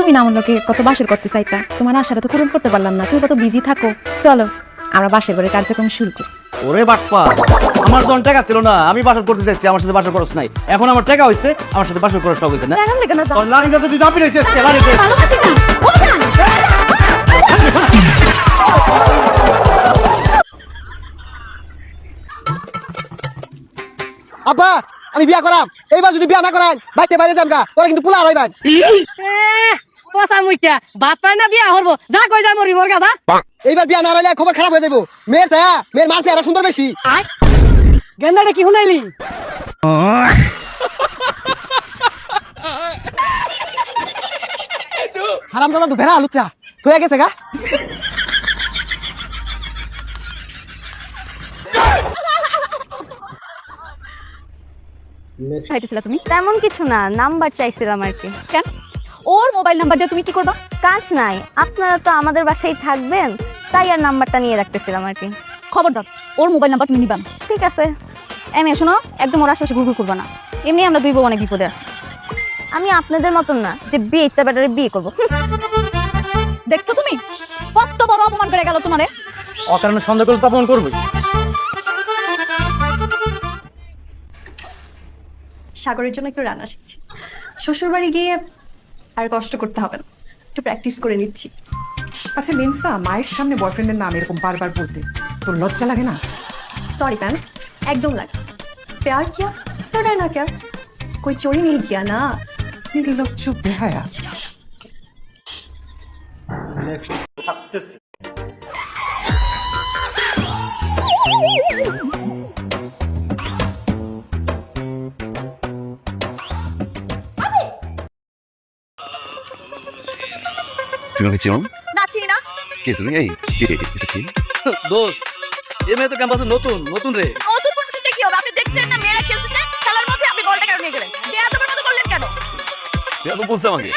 তুমি না আমার লোকে কত বাসর করতে চাইতা, তোমার আশাটা তো পূরণ করতে পারলাম না, তুমি কত বিজি থাকো। চলো আমরা বাসর করে কার্যক্রম শুরু করি। ওরে বাটপা, আমার যখন টাকা ছিল না আমি বাসর করতে চাইছি, আমার সাথে বাসর করছ নাই। এখন আমার টাকা হইছে, আমার সাথে বাসর করার শখ হইছে না। এখন দেখে না তোর লাড়িটা তো তুই দাপি রইছিস, লাড়িতে ভালোবাসি না ও জান। আব্বা আমি বিয়া করাম, এইবার যদি বিয়া না করাই বাইতে বাইরে যামগা, তোরা কিন্তু পোলা হারাইবেন। পচা মুইটা বাপ পাই না বিয়া হরবো, যা কই যা মরি মোর গাদা। এইবার বিয়া না হইলে খবর খারাপ হয়ে যাবো। মেয়ের ছায়া মেয়ের মারছে আরো সুন্দর বেশি। গেন্দাটা কি শুনাইলি? হারাম দাদা তো ভেড়া আলুচা থয়ে গেছে গা। চাইতেছিলা তুমি? তেমন কিছু না, নাম্বার চাইছিলাম আর কি। কেন? ওর মোবাইল নাম্বার দিয়ে তুমি কি করবা? কাজ নাই, আপনারা তো আমাদের বাসায় থাকবেন, তাই আর নাম্বারটা নিয়ে রাখতেছিলাম আর কি। খবরদার ওর মোবাইল নাম্বার তুমি নিবা না। ঠিক আছে। এমএ শোনো, একদম ওর আশেপাশে ঘুরঘুর করবা না। এমনি আমরা দুই বউ অনেক বিপদে আছি। আমি আপনাদের মতন না যে বিয়ে ইচ্ছা ব্যাটারে বিয়ে করবো। দেখছো তুমি কত বড় অপমান করে গেল তোমারে। অকারণে সন্দেহ করলে তো অপমান করবি। সাগরের জন্য একটু রান্না শিখছি, শ্বশুর বাড়ি গিয়ে আর কষ্ট করতে হবে না, একটু প্র্যাকটিস করে নিচ্ছি। আচ্ছা লিনসা, মায়ের সামনে বয়ফ্রেন্ডের নাম এরকম বারবার বলতে তোর লজ্জা লাগে না? सॉरी मैम, एकदम लग प्यार किया तो डरना क्या, कोई चोरी नहीं किया ना। নির্লজ্জ বেহায়া। তুমি আমাকে চেনো? না চিনি না। কে তুমি? এই কে এটা কি? দোস্ত, এই মেয়ে তো ক্যাম্পাসে নতুন নতুন রে। নতুন পর্যন্ত দেখি হবে, আপনি দেখছেন না মেয়েরা খেলতেছে, খেলার মধ্যে আপনি বলটা কেন নিয়ে গেলেন? বেয়াদবের মতো করলেন কেন? কে বলছে আমাকে?